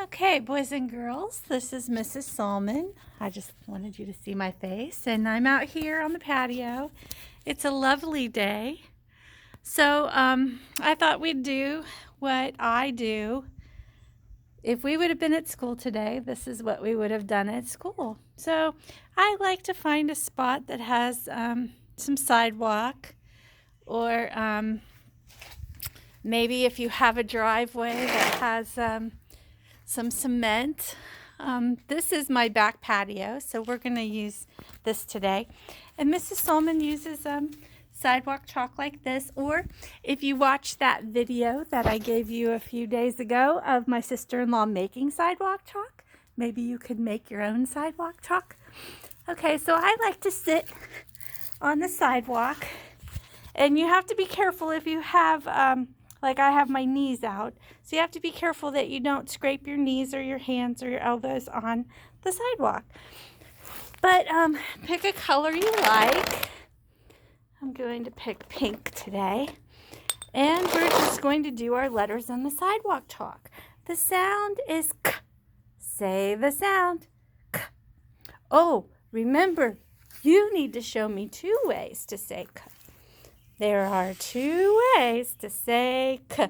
Okay, boys and girls, this is Mrs. Salmon. I just wanted you to see my face, and I'm out here on the patio. It's a lovely day. So, I thought we'd do what I do. If we would have been at school today, this is what we would have done at school. So, I like to find a spot that has some sidewalk, or maybe if you have a driveway that has some cement. This is my back patio, so we're going to use this today. And Mrs. Solomon uses sidewalk chalk like this, or if you watch that video that I gave you a few days ago of my sister-in-law making sidewalk chalk, maybe you could make your own sidewalk chalk. Okay, so I like to sit on the sidewalk, and you have to be careful if you have like I have my knees out. So you have to be careful that you don't scrape your knees or your hands or your elbows on the sidewalk. But pick a color you like. I'm going to pick pink today. And we're just going to do our letters on the sidewalk chalk. The sound is K. Say the sound. K. Oh, remember, you need to show me 2 ways to say K. There are 2 ways to say K.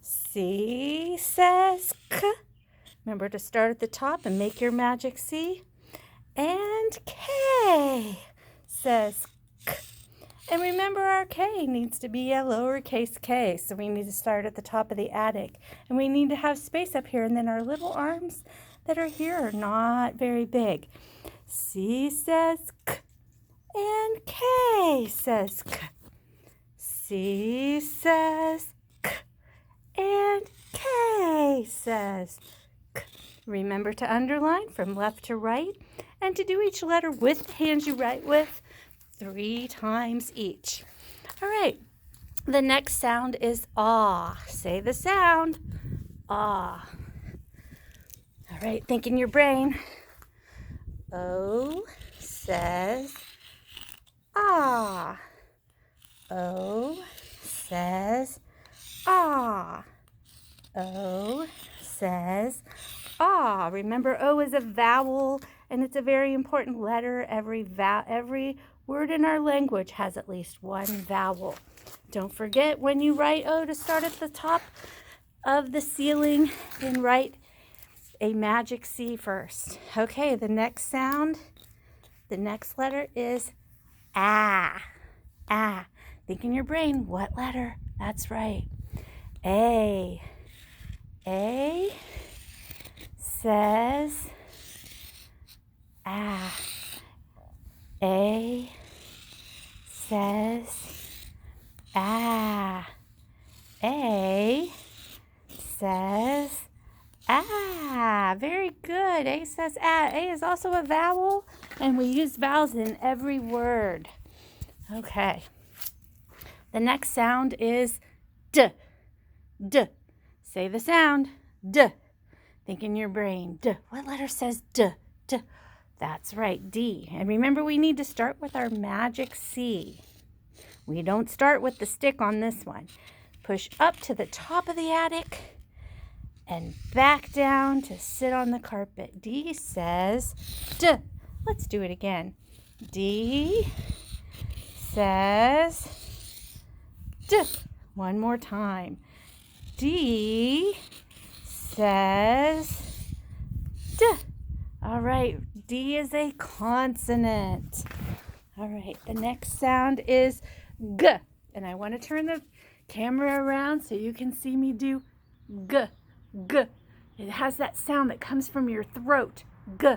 C says K. Remember to start at the top and make your magic C. And K says K. And remember, our K needs to be a lowercase k, so we need to start at the top of the attic. And we need to have space up here, and then our little arms that are here are not very big. C says K, and K says K. C says K, and K says K. Remember to underline from left to right, and to do each letter with the hands you write with 3 times each. All right, the next sound is ah. Say the sound, ah. All right, think in your brain. O says ah. O says ah. O says ah. Remember, O is a vowel, and it's a very important letter. Every word in our language has at least 1 vowel. Don't forget when you write O to start at the top of the ceiling and write a magic C first. Okay, the next sound, the next letter is ah. Ah. Think in your brain, what letter? That's right. A. A says ah. A says ah. A says ah. Very good. A says ah. A is also a vowel, and we use vowels in every word. Okay. The next sound is D. D. Say the sound. D. Think in your brain. D. What letter says D? D. That's right, D. And remember, we need to start with our magic C. We don't start with the stick on this one. Push up to the top of the attic and back down to sit on the carpet. D says D. Let's do it again. D says D. One more time. D says D. All right, D is a consonant. All right, the next sound is G. And I want to turn the camera around so you can see me do G. G. It has that sound that comes from your throat. G.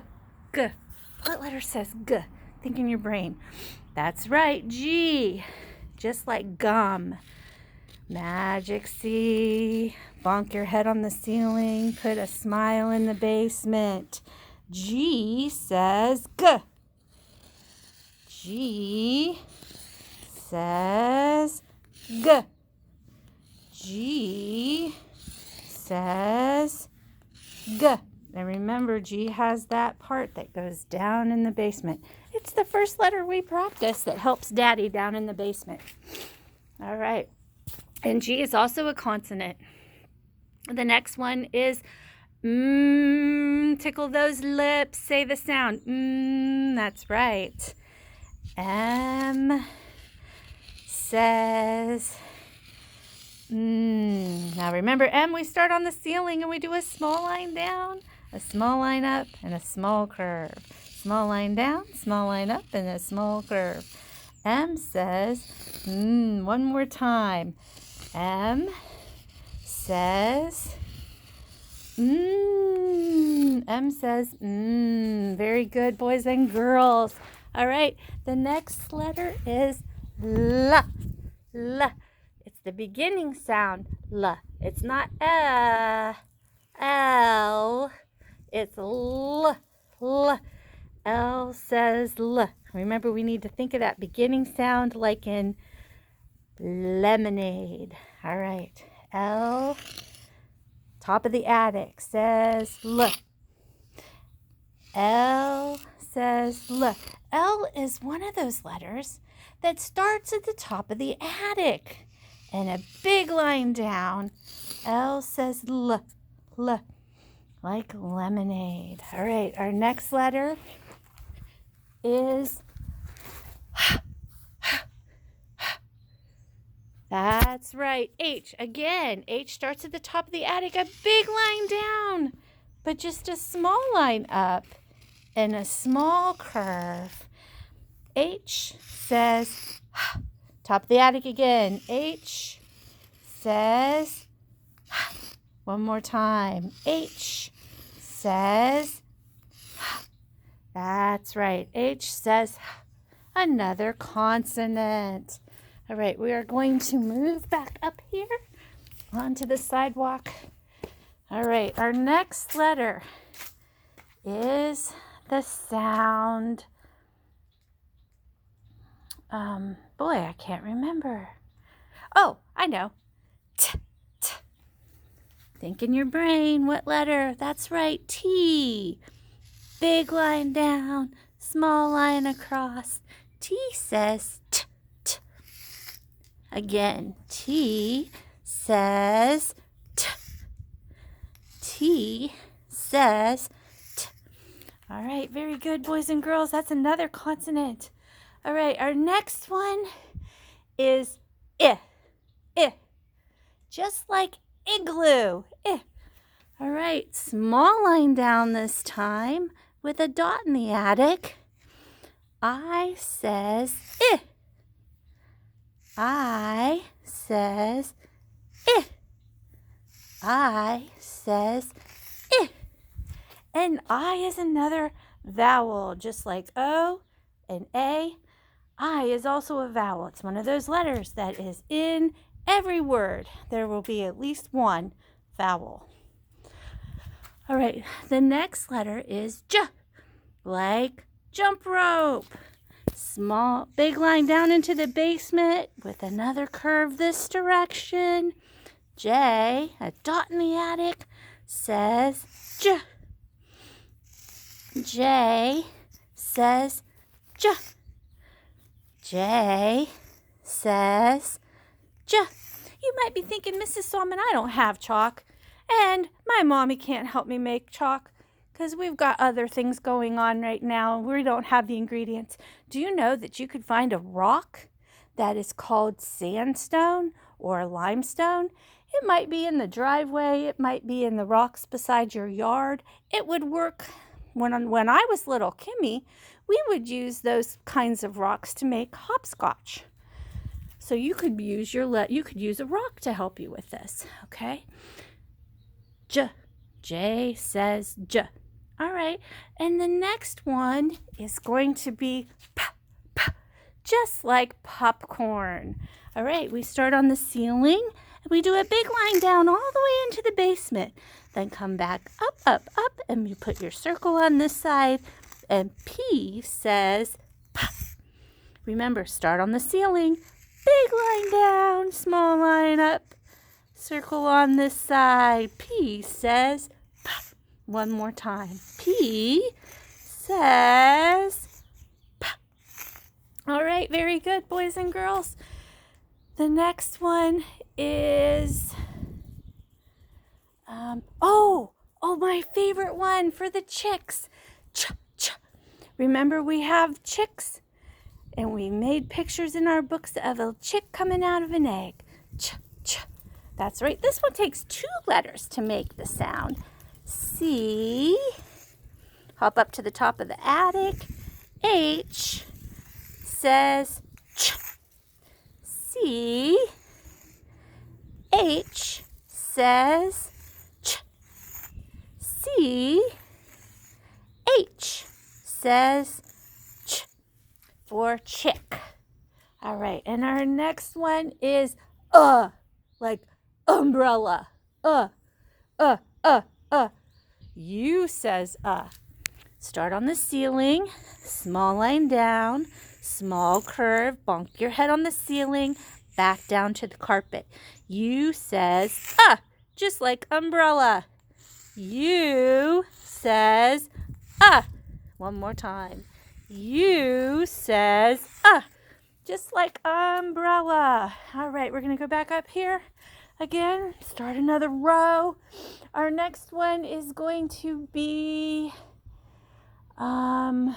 G. What letter says G? Think in your brain. That's right, G. Just like gum. Magic C. Bonk your head on the ceiling. Put a smile in the basement. G says G. G says G. G says G. And remember, G has that part that goes down in the basement. It's the first letter we practice that helps Daddy down in the basement. All right. And G is also a consonant. The next one is Tickle those lips. Say the sound. That's right. M says Now remember, M, we start on the ceiling and we do a small line down, a small line up, and a small curve. Small line down, small line up, and a small curve. M says, one more time. M says, M says, Very good, boys and girls. All right, the next letter is L. L. It's the beginning sound, L. It's not L. It's L. L. L says L. Remember, we need to think of that beginning sound like in lemonade. All right, L. Top of the attic says L. L says L. L is one of those letters that starts at the top of the attic and a big line down. L says L. L. Like lemonade. All right, our next letter is That's right, H. Again, H starts at the top of the attic, a big line down, but just a small line up and a small curve. H says, top of the attic again. H says, one more time. H says, that's right. H says another consonant. All right, we are going to move back up here onto the sidewalk. All right, our next letter is the sound. Boy, I can't remember. Oh, I know. T, t. Think in your brain, what letter? That's right, T. Big line down, small line across. T says t, t. Again, T says t. T says t. All right, very good, boys and girls. That's another consonant. All right, our next one is I. I. Just like igloo. I. All right, small line down this time with a dot in the attic. I says I. I says I. I says I. And I is another vowel, just like O and A. I is also a vowel. It's one of those letters that is in every word. There will be at least one vowel. All right, the next letter is J, like jump rope. Small, big line down into the basement with another curve this direction. J, a dot in the attic, says J. J says J. J says J. You might be thinking, Mrs. Salmon, I don't have chalk, and my mommy can't help me make chalk because we've got other things going on right now. We don't have the ingredients. Do you know that you could find a rock that is called sandstone or limestone? It might be in the driveway. It might be in the rocks beside your yard. It would work. When I was little, Kimmy, we would use those kinds of rocks to make hopscotch. So you could use a rock to help you with this, okay? J. J says J. All right, and the next one is going to be P, P, just like popcorn. All right, we start on the ceiling, and we do a big line down all the way into the basement. Then come back up, up, up, and you put your circle on this side, and P says P. Remember, start on the ceiling, big line down, small line up, circle on this side. P says P. One more time. P says P. All right, very good, boys and girls. The next one is, my favorite one for the chicks. Ch, ch. Remember we have chicks? And we made pictures in our books of a chick coming out of an egg. Ch, ch. That's right. This one takes 2 letters to make the sound. C. Hop up to the top of the attic. H says ch. C. H says ch. C. H says ch for chick. All right, and our next one is like umbrella. U says Start on the ceiling, small line down, small curve, bonk your head on the ceiling, back down to the carpet. U says just like umbrella. U says one more time. U says just like umbrella. All right, we're going to go back up here again. Start another row. Our next one is going to be B.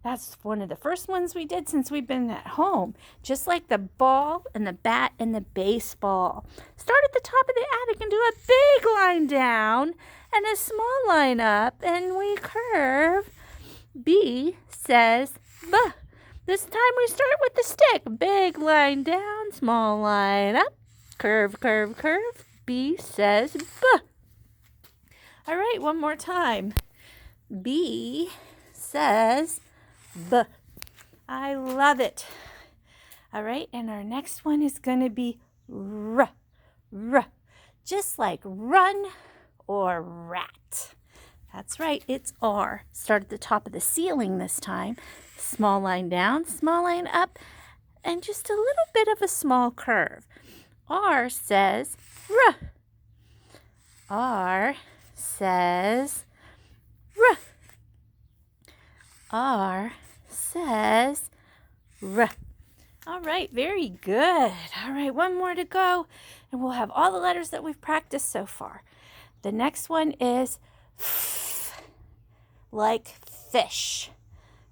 That's one of the first ones we did since we've been at home. Just like the ball and the bat and the baseball. Start at the top of the attic and do a big line down and a small line up, and we curve. B says B. This time we start with the stick. Big line down, small line up, curve, curve, curve. B says B. All right, one more time. B says B. I love it. All right, and our next one is going to be R. R. Just like run or rat. That's right, it's R. Start at the top of the ceiling this time. Small line down, small line up, and just a little bit of a small curve. R says R. R says R. R says R. All right, very good. All right, one more to go, and we'll have all the letters that we've practiced so far. The next one is F, like fish.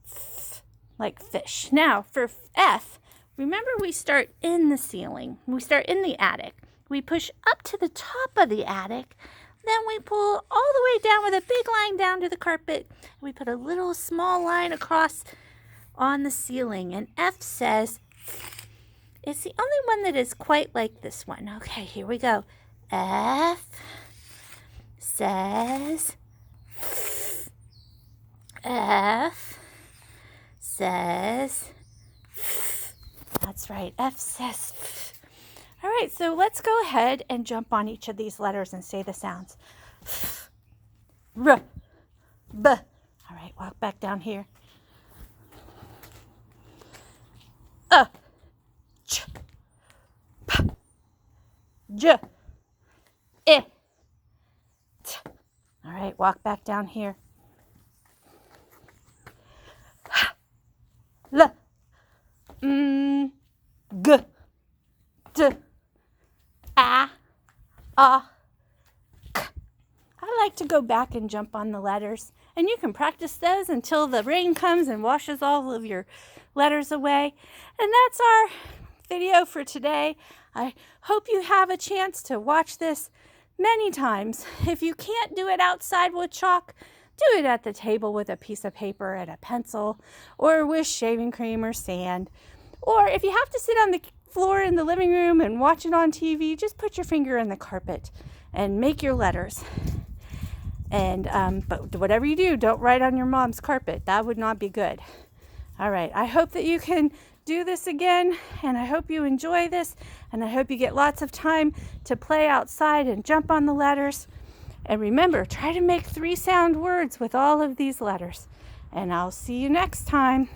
F, like fish. Now, for F, remember we start in the ceiling. We start in the attic. We push up to the top of the attic. Then we pull all the way down with a big line down to the carpet. We put a little small line across on the ceiling. And F says, it's the only one that is quite like this one. Okay, here we go. F says, F says, that's right, F says. All right, so let's go ahead and jump on each of these letters and say the sounds. R, B. All right, walk back down here. Ch, P, J, I, T. All right, walk back down here. L, G, D, A, K. I like to go back and jump on the letters, and you can practice those until the rain comes and washes all of your letters away. And that's our video for today. I hope you have a chance to watch this many times. If you can't do it outside with chalk, do it at the table with a piece of paper and a pencil, or with shaving cream or sand. Or if you have to sit on the floor in the living room and watch it on TV, just put your finger in the carpet and make your letters. And but whatever you do, don't write on your mom's carpet. That would not be good. All right, I hope that you can do this again, and I hope you enjoy this, and I hope you get lots of time to play outside and jump on the letters. And remember, try to make 3-sound words with all of these letters. And I'll see you next time.